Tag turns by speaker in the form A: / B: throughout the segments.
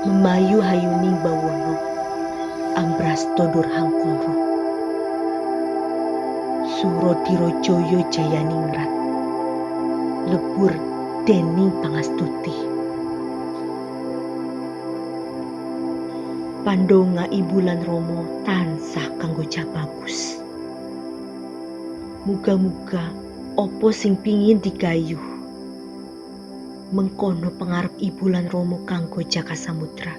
A: memayu hayuning bawono ambras todur hangkoro suro dirojoyo jayaningrat lebur dening pangastuti pandonga ibulan romo tansah kanggo bagus muga-muga opo sing pingin digayuh mengkono pengarep ibulan romo kanggo Jaka Samudra.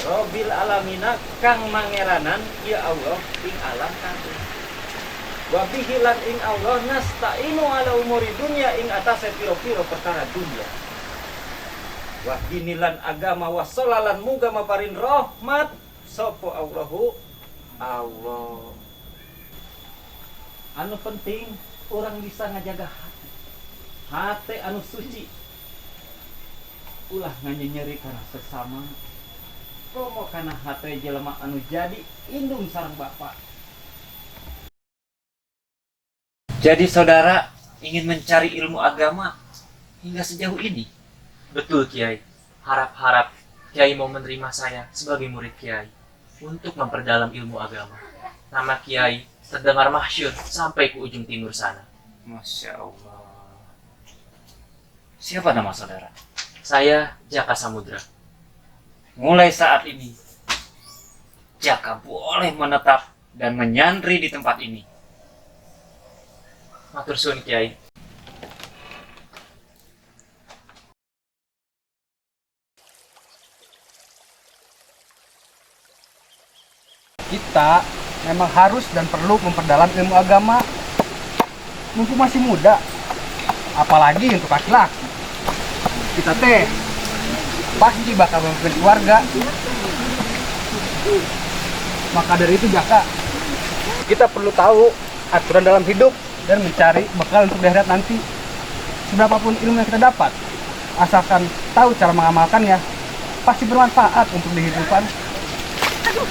B: Robil alamina kang mangeranan ya Allah ing alam kabeh. Wa bihilan ing Allah nasta'inu ala umuri dunya ing atase piro-piro perkara dunya. Wa dinilan agama wa sholalan muga maparin rahmat sapa Allahu Allah. Anu penting orang bisa ngajaga hati. Hati anu suci. Ulah nganyenyeri karena sesama. Komo kana hate jelema anu jadi indung sareng Bapak. Jadi saudara ingin mencari ilmu agama hingga sejauh ini?
C: Betul Kiai. Harap-harap Kiai mau menerima saya sebagai murid Kiai untuk memperdalam ilmu agama. Nama Kiai terdengar masyhur sampai ke ujung timur sana.
B: Masya Allah. Siapa nama saudara?
C: Saya Jaka Samudra.
B: Mulai saat ini, Jaka boleh menetap dan menyantri di tempat ini.
C: Matur suwun Kiai.
D: Kita memang harus dan perlu memperdalam ilmu agama. Mumpung masih muda, apalagi untuk laki-laki. Kita pasti bakal memimpin keluarga. Maka dari itu Jaka, kita perlu tahu aturan dalam hidup dan mencari bekal untuk di akhirat nanti. Seberapapun ilmu yang kita dapat, asalkan tahu cara mengamalkannya, pasti bermanfaat untuk kehidupan.
E: Aduh,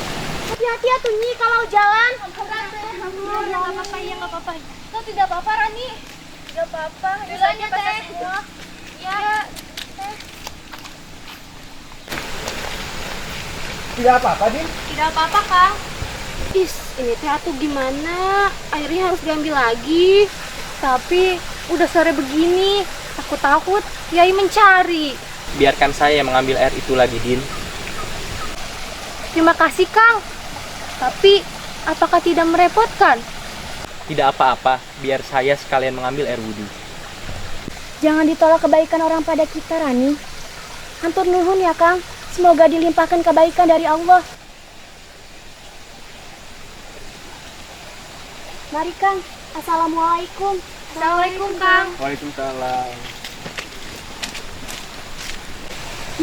E: hati-hati ya Tunyi kalau jalan. Ya nggak apa-apa, ya nggak apa-apa. Kau tidak apa-apa Rani? Tidak apa-apa. Bilangnya Teh. Ya, Teh.
D: Tidak apa-apa, Din.
E: Tidak apa-apa, Kang. Is, ini teh atuh gimana? Airnya harus diambil lagi. Tapi udah sore begini, takut-takut Yai mencari.
C: Biarkan saya yang mengambil air itu lagi, Din.
E: Terima kasih, Kang. Tapi apakah tidak merepotkan?
C: Tidak apa-apa, biar saya sekalian mengambil air wudhu.
E: Jangan ditolak kebaikan orang pada kita, Rani. Hatur nuhun ya, Kang. Semoga dilimpahkan kebaikan dari Allah. Mari, Kang. Assalamualaikum. Assalamualaikum, Kang.
D: Waalaikumsalam.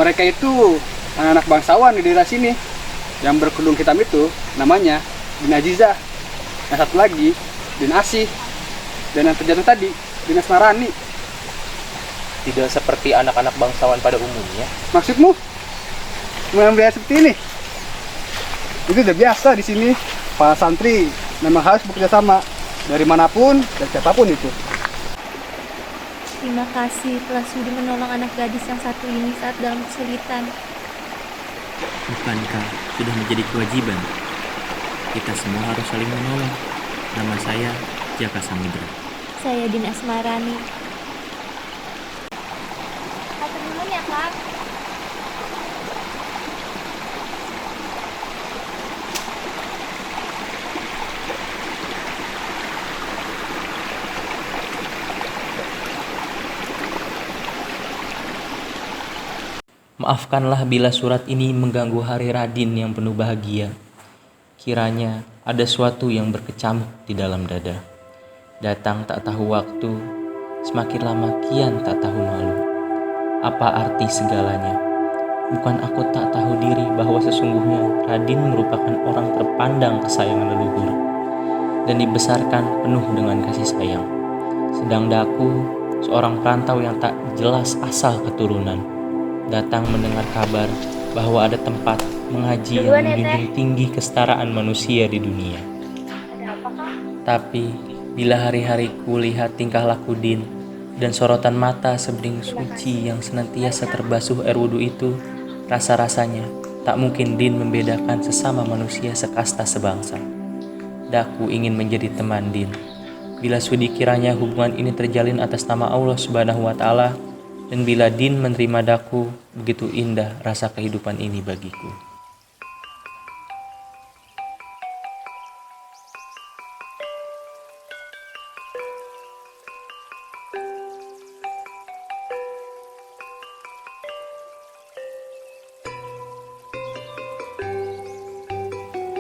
D: Mereka itu anak-anak bangsawan di daerah sini. Yang berkerudung hitam itu namanya Din Azizah. Yang satu lagi Din Asih. Dan yang terjatuh tadi Din Asmarani.
C: Tidak seperti anak-anak bangsawan pada umumnya.
D: Maksudmu? Mengambil seperti ini? Itu udah biasa di sini. Para santri memang harus bekerja sama dari manapun dan siapapun itu.
F: Terima kasih telah sudi menolong anak gadis yang satu ini saat dalam kesulitan.
G: Bukankah sudah menjadi kewajiban? Kita semua harus saling menolong. Nama saya Jaka Samudra.
F: Saya Din Asmarani.
E: Atur nuhun ya, Kang.
C: Maafkanlah bila surat ini mengganggu hari Radin yang penuh bahagia. Kiranya ada suatu yang berkecamuk di dalam dada. Datang tak tahu waktu, semakin lama kian tak tahu malu. Apa arti segalanya? Bukan aku tak tahu diri bahwa sesungguhnya Radin merupakan orang terpandang kesayangan leluhur dan dibesarkan penuh dengan kasih sayang. Sedang Daku, seorang perantau yang tak jelas asal keturunan, datang mendengar kabar bahwa ada tempat mengaji yang
E: Duluan ya,
C: menjunjung tinggi kesetaraan manusia di dunia.
E: Ada apa, Kang?
C: Tapi bila hari-hariku lihat tingkah laku Din dan sorotan mata sebening suci yang senantiasa terbasuh air wudhu itu, rasa-rasanya tak mungkin Din membedakan sesama manusia sekasta sebangsa. Daku ingin menjadi teman Din. Bila sudi kiranya hubungan ini terjalin atas nama Allah Subhanahu wa Ta'ala, dan bila Din menerima Daku, begitu indah rasa kehidupan ini bagiku.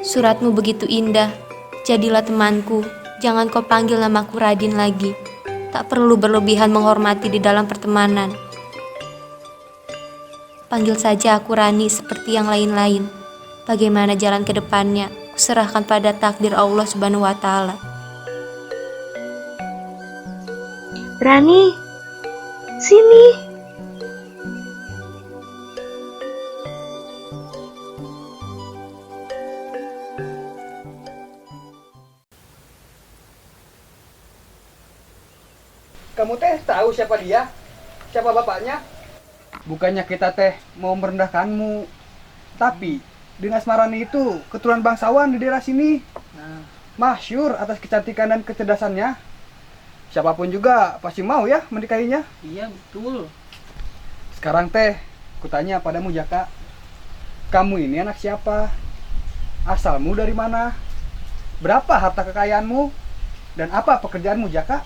F: Suratmu begitu indah, jadilah temanku. Jangan kau panggil namaku Radin lagi. Tak perlu berlebihan menghormati di dalam pertemanan. Panggil saja aku Rani seperti yang lain-lain. Bagaimana jalan ke depannya, kuserahkan pada takdir Allah Subhanahu wa Ta'ala.
A: Rani, sini.
D: Kamu teh tahu siapa dia? Siapa bapaknya? Bukannya kita teh mau merendahkanmu, tapi Din Asmarani itu keturunan bangsawan di daerah sini. Masyhur atas kecantikan dan kecerdasannya. Siapapun juga pasti mau ya menikahinya.
B: Iya betul.
D: Sekarang teh, kutanya padamu Jaka. Kamu ini anak siapa? Asalmu dari mana? Berapa harta kekayaanmu? Dan apa pekerjaanmu Jaka?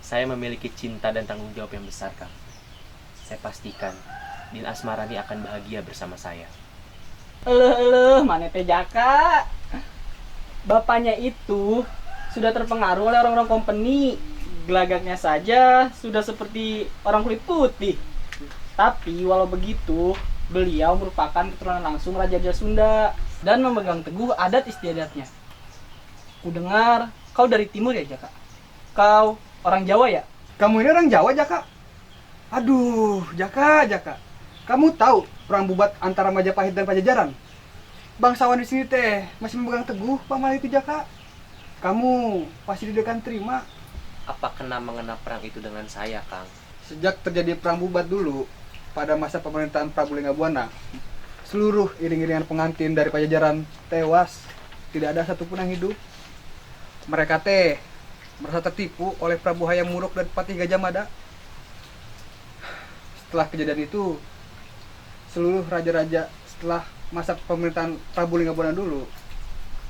C: Saya memiliki cinta dan tanggung jawab yang besar, Kang. Saya pastikan Din Asmarani akan bahagia bersama saya.
H: Mana teh Jaka? Bapaknya itu sudah terpengaruh oleh orang-orang company. Gelagaknya saja sudah seperti orang kulit putih. Tapi walau begitu, beliau merupakan keturunan langsung Raja-Raja Sunda dan memegang teguh adat istiadatnya. Kudengar kau dari timur ya Jaka? Kau orang Jawa ya?
D: Kamu ini orang Jawa Jaka? Aduh, Jaka. Kamu tahu perang bubat antara Majapahit dan Pajajaran? Bangsawan di sini teh masih memegang teguh pamali itu Jaka. Kamu pasti tidak terima.
C: Apa kena mengena perang itu dengan saya, Kang?
D: Sejak terjadi perang bubat dulu pada masa pemerintahan Prabu Linggabuana, seluruh iring-iringan pengantin dari Pajajaran tewas. Tidak ada satupun yang hidup. Mereka teh merasa tertipu oleh Prabu Hayam Wuruk dan Patih Gajah Mada. Setelah kejadian itu, seluruh raja-raja setelah masa pemerintahan Prabu Linggabuana dulu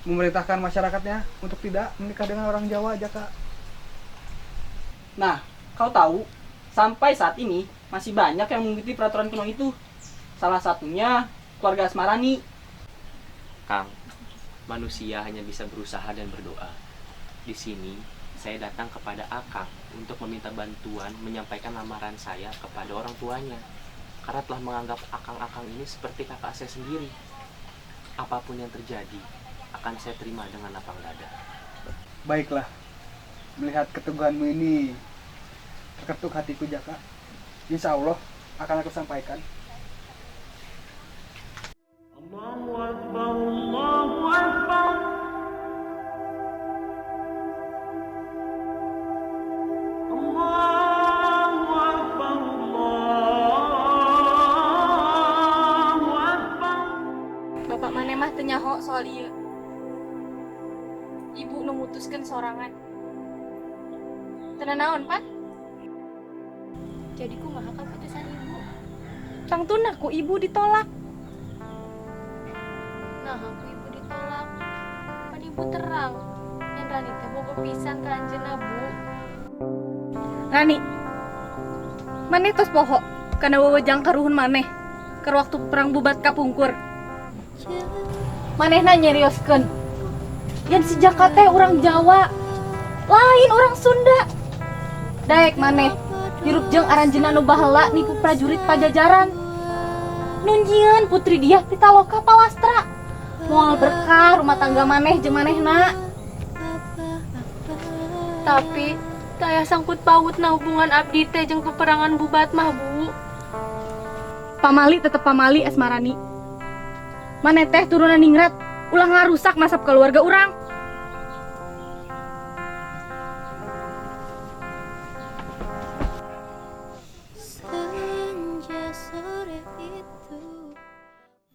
D: memerintahkan masyarakatnya untuk tidak menikah dengan orang Jawa, Jaka.
H: Nah, kau tahu, sampai saat ini masih banyak yang mengikuti peraturan kuno itu. Salah satunya keluarga Asmarani.
C: Kang, manusia hanya bisa berusaha dan berdoa. Di sini, saya datang kepada Akang untuk meminta bantuan menyampaikan lamaran saya kepada orang tuanya. Karena telah menganggap Akang-Akang ini seperti kakak saya sendiri. Apapun yang terjadi, akan saya terima dengan lapang dada.
D: Baiklah, melihat keteguhanmu ini terketuk hatiku Jaka. Insya Allah akan aku sampaikan.
B: Allahu Akbar, Allahu Akbar. Allahu Akbar, Allahu Akbar.
E: Bapak maneh mah teu nyaho soal ieu. Ibu nu mutuskeun sorangan. Tenanaon, Pak? Jadi kumaha keputusan ibu?
I: Tang tunah ku ibu ditolak.
E: Nah, aku ibu ditolak. Pan ibu terang. Yang Rani teh mau berpisan ke anjeunna, Bu.
I: Rani, maneh tos poho kana wewejang karuhun maneh keur waktu perang bubat kapungkur. Manehna nyerioskeun. Yan si Jaka teh urang Jawa, lain orang Sunda. Daek maneh hirup jeung aranjeunna nu baheula nipu prajurit Pajajaran. Nunjieun putri dia pitaloka palastra. Moal berkah rumah tangga maneh jeung manehna.
E: Tapi taya sangkut pautna hubungan abdi teh jeung peperangan bubat mah, Bu.
I: Pamali tetep pamali asmarani. Maneh teh turunan ningrat, ulah ngarusak nasab keluarga urang.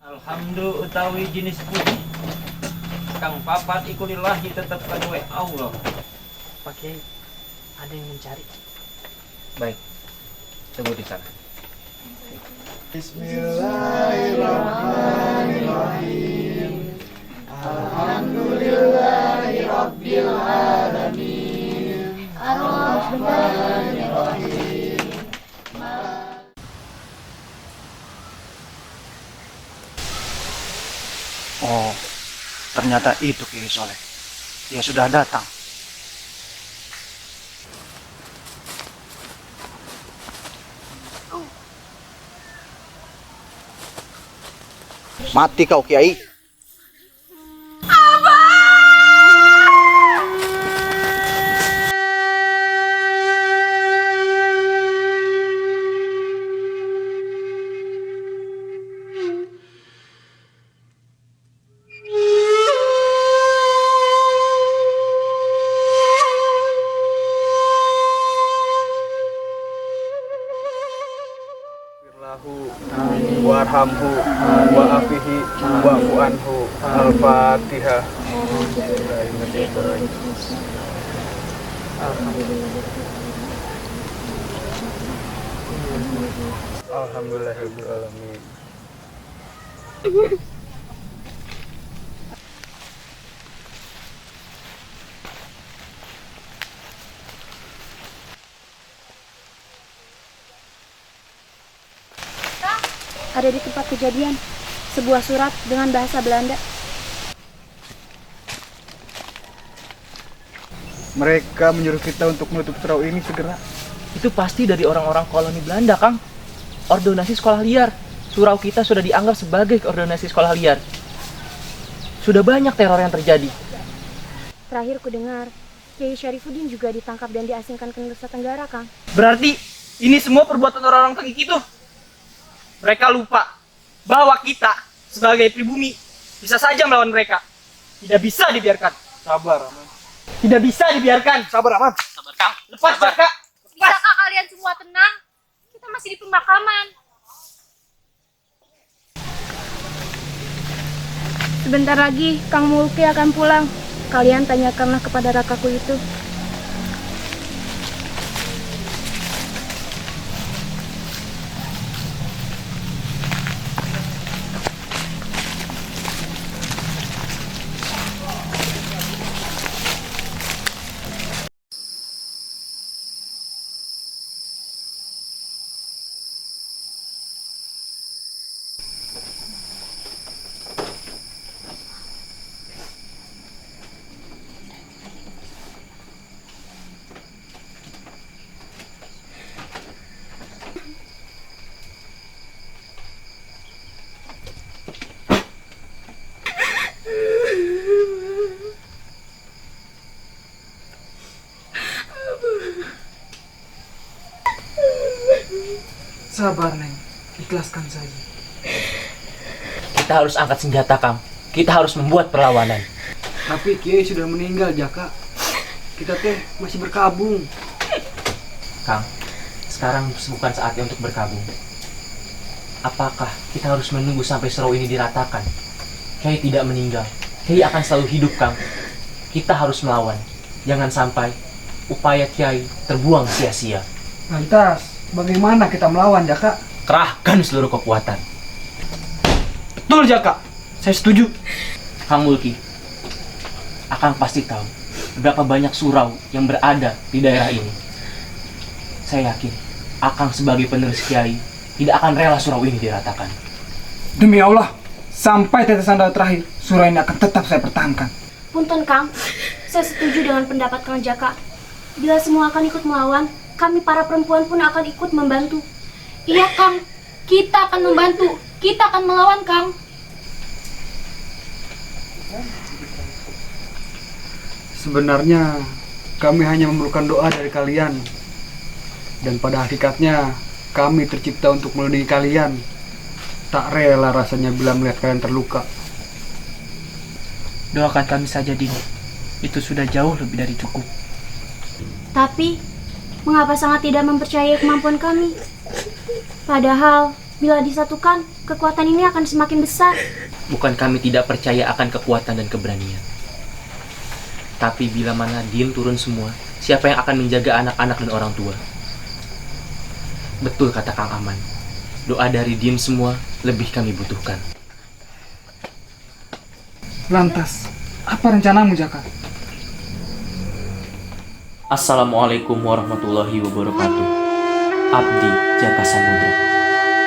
B: Alhamdulillah utawi jenis puji kang papat ikunillahi tetep kadue Allah.
C: Pak Kiai, ada yang mencari.
B: Baik, tunggu di sana.
D: Oh, ternyata itu Kiai Soleh. Dia sudah datang. Mati kau Kiai. Warhamhu wa afihi wa fu'anhu. Al-Fatihah. Alhamdulillahirabbil alamin.
I: Ada di tempat kejadian sebuah surat dengan bahasa Belanda.
D: Mereka menyuruh kita untuk menutup surau ini segera.
C: Itu pasti dari orang-orang koloni Belanda, Kang. Ordonasi sekolah liar. Surau kita sudah dianggap sebagai ordonasi sekolah liar. Sudah banyak teror yang terjadi.
I: Terakhir ku dengar, Kiai Syarifuddin juga ditangkap dan diasingkan ke Nusa Tenggara, Kang.
H: Berarti ini semua perbuatan orang-orang tengik itu. Mereka lupa bahwa kita sebagai pribumi bisa saja melawan mereka. Tidak bisa dibiarkan.
D: Sabar, Aman.
H: Tidak bisa dibiarkan.
D: Sabar, Aman.
C: Sabar, Kang.
H: Lepas, Jaka.
E: Bisakah kalian semua tenang? Kita masih di pemakaman.
I: Sebentar lagi Kang Mulki akan pulang. Kalian tanyakanlah kepada rakaku itu.
J: Sabar, Neng. Ikhlaskan saja.
C: Kita harus angkat senjata, Kang. Kita harus membuat perlawanan.
J: Tapi Kiai sudah meninggal, Jaka. Kita teh masih berkabung.
C: Kang, sekarang bukan saatnya untuk berkabung. Apakah kita harus menunggu sampai surau ini diratakan? Kiai tidak meninggal. Kiai akan selalu hidup, Kang. Kita harus melawan. Jangan sampai upaya Kiai terbuang sia-sia.
J: Lantas, bagaimana kita melawan, Jaka?
C: Kerahkan seluruh kekuatan.
J: Betul, Jaka. Saya setuju.
C: Kang Mulki, Akang pasti tahu berapa banyak surau yang berada di daerah ini. Saya yakin Akang sebagai penerus Kiai tidak akan rela surau ini diratakan.
J: Demi Allah, sampai tetesan darah terakhir, surau ini akan tetap saya pertahankan.
E: Punten Kang, saya setuju dengan pendapat Kang Jaka. Bila semua akan ikut melawan, kami para perempuan pun akan ikut membantu.
I: Iya Kang, kita akan membantu. Kita akan melawan Kang.
J: Sebenarnya, kami hanya memerlukan doa dari kalian. Dan pada hakikatnya, kami tercipta untuk melindungi kalian. Tak rela rasanya bila melihat kalian terluka.
H: Doakan kami saja, Din. Itu sudah jauh lebih dari cukup.
E: Tapi, mengapa sangat tidak mempercayai kemampuan kami? Padahal, bila disatukan, kekuatan ini akan semakin besar.
C: Bukan kami tidak percaya akan kekuatan dan keberanian. Tapi bila mana Din turun semua, siapa yang akan menjaga anak-anak dan orang tua? Betul kata Kang Aman. Doa dari Din semua lebih kami butuhkan.
J: Lantas, apa rencanamu, Jaka?
C: Assalamualaikum warahmatullahi wabarakatuh. Abdi Jaka Samudra.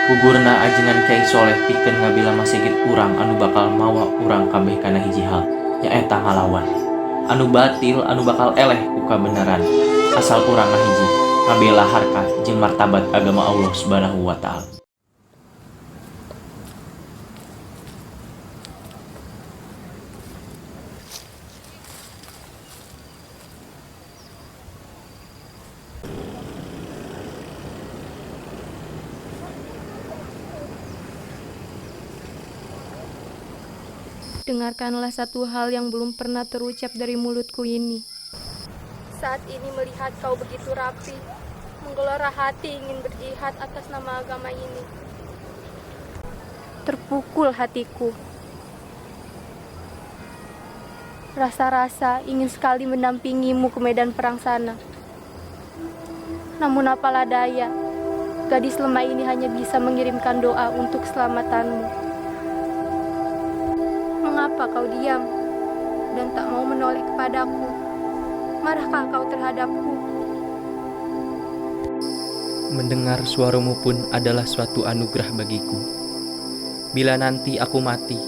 C: Gugurna ajengan Kiai Soleh pikeun ngabila masegit urang anu bakal mawa urang kabeh kana hiji hal, nyaeta ngalawan. Anu batil anu bakal eleh ku kabenaran. Asal urang ngahiji, ngabela harkat jeung martabat agama Allah Subhanahu wa taala.
F: Dengarkanlah satu hal yang belum pernah terucap dari mulutku ini. Saat ini melihat kau begitu rapi, menggelora hati ingin berjihad atas nama agama ini. Terpukul hatiku. Rasa-rasa ingin sekali mendampingimu ke medan perang sana. Namun apalah daya, gadis lemah ini hanya bisa mengirimkan doa untuk keselamatanmu. Mengapa kau diam dan tak mau menoleh kepadaku? Marahkah kau terhadapku?
C: Mendengar suaramu pun adalah suatu anugerah bagiku. Bila nanti aku mati,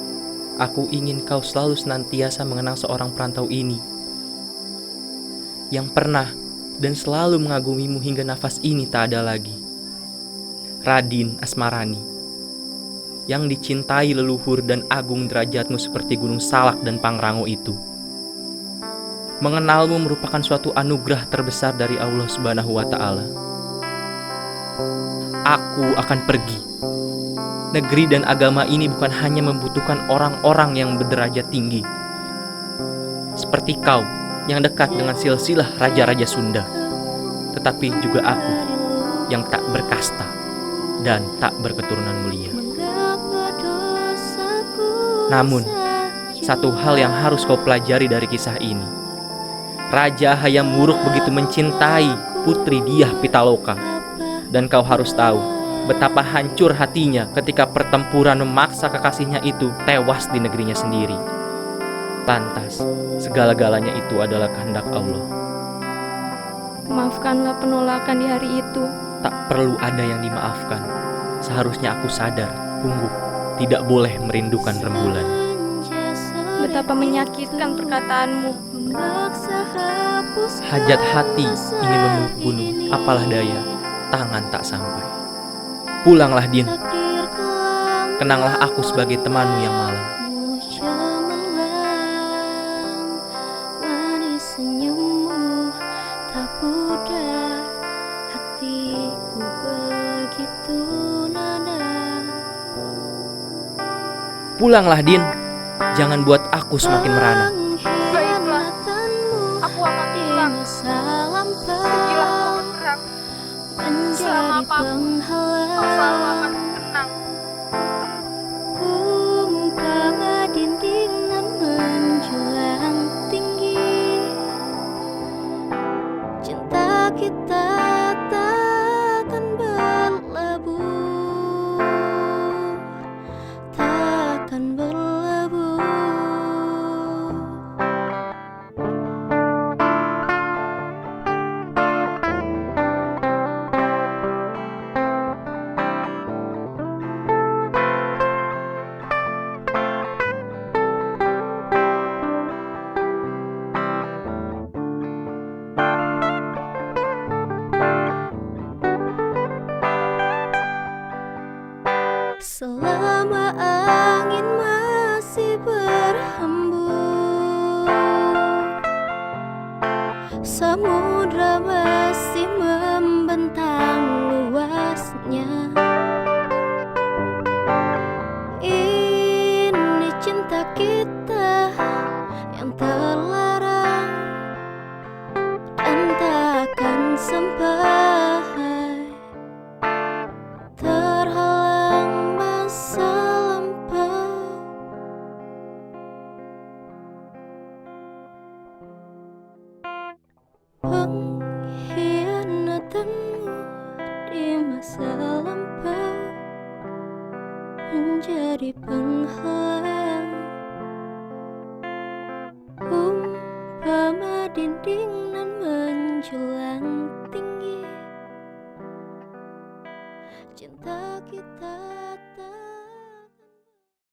C: aku ingin kau selalu senantiasa mengenang seorang perantau ini yang pernah dan selalu mengagumimu hingga nafas ini tak ada lagi. Radin Asmarani, yang dicintai leluhur dan agung derajatmu seperti Gunung Salak dan Pangrango itu. Mengenalmu merupakan suatu anugerah terbesar dari Allah Subhanahu wa taala. Aku akan pergi. Negeri dan agama ini bukan hanya membutuhkan orang-orang yang berderajat tinggi, seperti kau yang dekat dengan silsilah raja-raja Sunda, tetapi juga aku yang tak berkasta dan tak berketurunan mulia. Namun, satu hal yang harus kau pelajari dari kisah ini. Raja Hayam Wuruk begitu mencintai putri Diah Pitaloka. Dan kau harus tahu betapa hancur hatinya ketika pertempuran memaksa kekasihnya itu tewas di negerinya sendiri. Lantas, segala-galanya itu adalah kehendak Allah.
F: Maafkanlah penolakan di hari itu.
C: Tak perlu ada yang dimaafkan. Seharusnya aku sadar, Pungguk tidak boleh merindukan rembulan.
F: Betapa menyakitkan perkataanmu.
C: Hajat hati ingin memeluk gunung, apalah daya, tangan tak sampai. Pulanglah, Din. Kenanglah aku sebagai temanmu yang malang. Pulanglah, Din. Jangan buat aku semakin merana.
F: Baiklah, aku akan pulang. Pergilah kau berperang. Selama apapun, kau selalu akan tenang.
E: Samudra masih membentang luasnya. Ini cinta kita yang terlarang dan takkan sampai terhalang masa lampau. Pengkhianatanmu di masa lampau menjadi penghalang, umpama dinding nan menjulang tinggi. Cinta kita